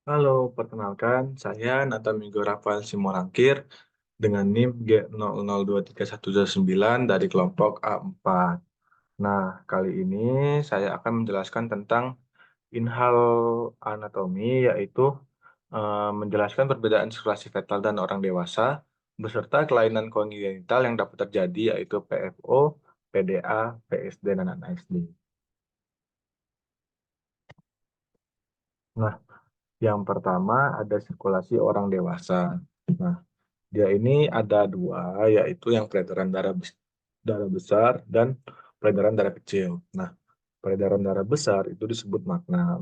Halo, perkenalkan saya Nathan Minggu Rafael Simorangkir dengan NIM G002319 dari kelompok A4. Nah, kali ini saya akan menjelaskan tentang inhal anatomi, yaitu menjelaskan perbedaan sirkulasi fetal dan orang dewasa, beserta kelainan kongenital yang dapat terjadi, yaitu PFO, PDA, PSD, dan ASD. Nah, yang pertama ada sirkulasi orang dewasa. Nah, dia ini ada dua, yaitu yang peredaran darah besar dan peredaran darah kecil. Nah, peredaran darah besar itu disebut magna.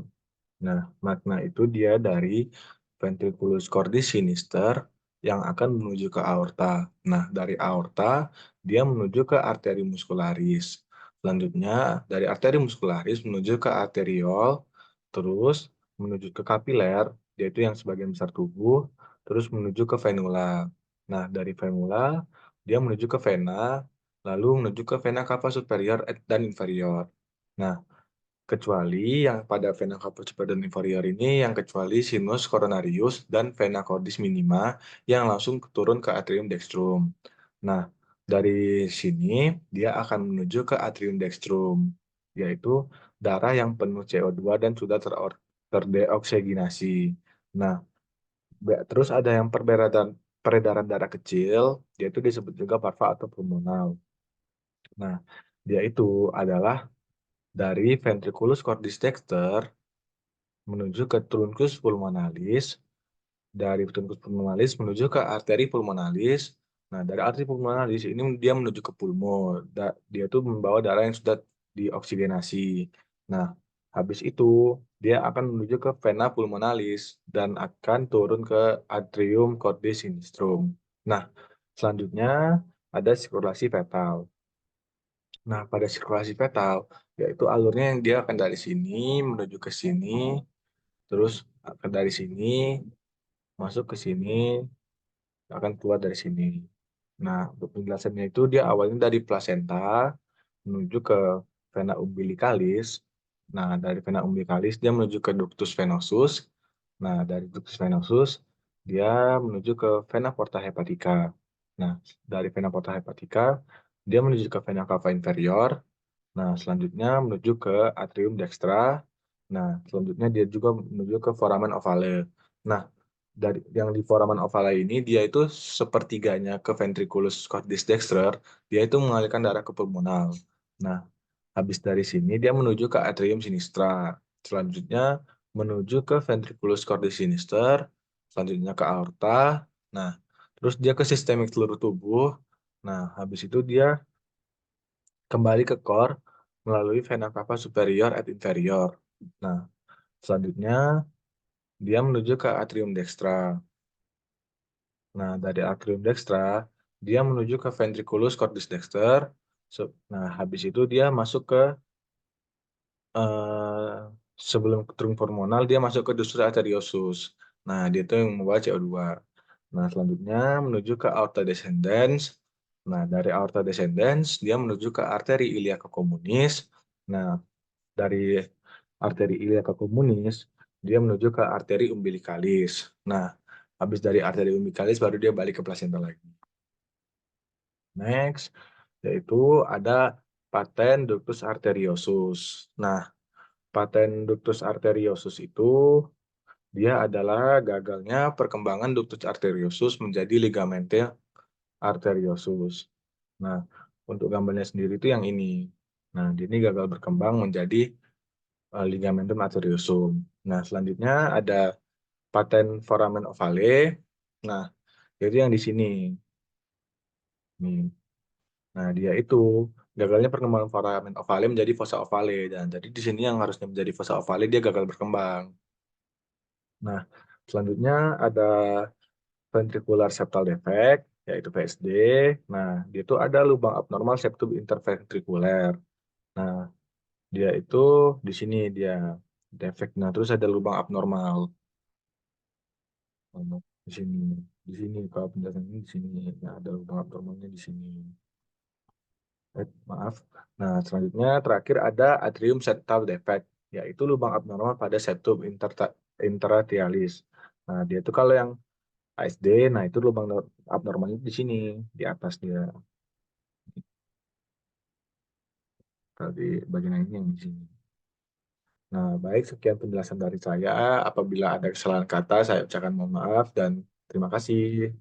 Nah, magna itu dia dari ventriculus cordis sinister yang akan menuju ke aorta. Nah, dari aorta dia menuju ke arteri muscularis. Selanjutnya, dari arteri muscularis menuju ke arteriol, terus menuju ke kapiler, yaitu yang sebagian besar tubuh, terus menuju ke venula. Nah, dari venula dia menuju ke vena, lalu menuju ke vena cava superior dan inferior. Nah, kecuali yang pada vena cava superior dan inferior ini, yang kecuali sinus coronarius dan vena cordis minima yang langsung turun ke atrium dextrum. Nah, dari sini dia akan menuju ke atrium dextrum, yaitu darah yang penuh CO2 dan sudah terdeoksigenasi. Nah, terus ada yang peredaran darah kecil, yaitu disebut juga parva atau pulmonal. Nah, dia itu adalah dari ventriculus cordis dexter menuju ke truncus pulmonalis, dari truncus pulmonalis menuju ke arteri pulmonalis. Nah, dari arteri pulmonalis ini dia menuju ke pulmo. Dia tuh membawa darah yang sudah dioksigenasi. Nah, habis itu dia akan menuju ke vena pulmonalis dan akan turun ke atrium cordis sinistrum. Nah, selanjutnya ada sirkulasi fetal. Nah, pada sirkulasi fetal, yaitu alurnya yang dia akan dari sini menuju ke sini, terus akan dari sini masuk ke sini, akan keluar dari sini. Nah, untuk penjelasannya itu dia awalnya dari plasenta menuju ke vena umbilicalis. Nah, dari vena umbilicalis dia menuju ke ductus venosus. Nah, dari ductus venosus dia menuju ke vena porta hepatica. Nah, dari vena porta hepatica dia menuju ke vena cava inferior. Nah, selanjutnya menuju ke atrium dextra. Nah, selanjutnya dia juga menuju ke foramen ovale. Nah, dari yang di foramen ovale ini dia itu sepertiganya ke ventriculus cordis dexter, dia itu mengalirkan darah ke pulmonal. Nah, habis dari sini dia menuju ke atrium sinistra. Selanjutnya menuju ke ventriculus cordis sinister, selanjutnya ke aorta. Nah, terus dia ke sistemik seluruh tubuh. Nah, habis itu dia kembali ke core melalui vena cava superior et inferior. Nah, selanjutnya dia menuju ke atrium dextra. Nah, dari atrium dextra dia menuju ke ventriculus cordis dexter. Nah, habis itu dia masuk ke eh, sebelum ke trunk pulmonal dia masuk ke ductus arteriosus. Nah, dia itu yang membawa CO2. Nah, selanjutnya menuju ke aorta descendens. Nah, dari aorta descendens dia menuju ke arteri iliaca communis. Nah, dari arteri iliaca communis, dia menuju ke arteri umbilicalis. Nah, habis dari arteri umbilicalis baru dia balik ke plasenta lagi. Next, yaitu ada paten ductus arteriosus. Nah, paten ductus arteriosus itu dia adalah gagalnya perkembangan ductus arteriosus menjadi ligamentum arteriosus. Nah, untuk gambarnya sendiri itu yang ini. Nah, ini gagal berkembang menjadi ligamentum arteriosum. Nah, selanjutnya ada paten foramen ovale. Nah, itu yang di sini. Nih. Nah, dia itu gagalnya perkembangan foramen ovale menjadi fossa ovale. Dan jadi di sini yang harusnya menjadi fossa ovale dia gagal berkembang. Nah, selanjutnya ada ventricular septal defect, yaitu VSD. Nah, dia itu ada lubang abnormal septum interventrikuler. Nah, dia itu di sini dia defect. Nah, terus ada lubang abnormal. Di sini, di sini kalau penjelasannya di sini. Nah, ada lubang abnormalnya di sini. Maaf. Nah, selanjutnya terakhir ada atrium septal defect, yaitu lubang abnormal pada septum intratrialis. Nah, dia tuh kalau yang ASD, nah itu lubang abnormalnya di sini, di atas dia. Tadi bagian ini yang di sini. Nah, baik, sekian penjelasan dari saya. Apabila ada kesalahan kata, saya ucapkan mohon maaf dan terima kasih.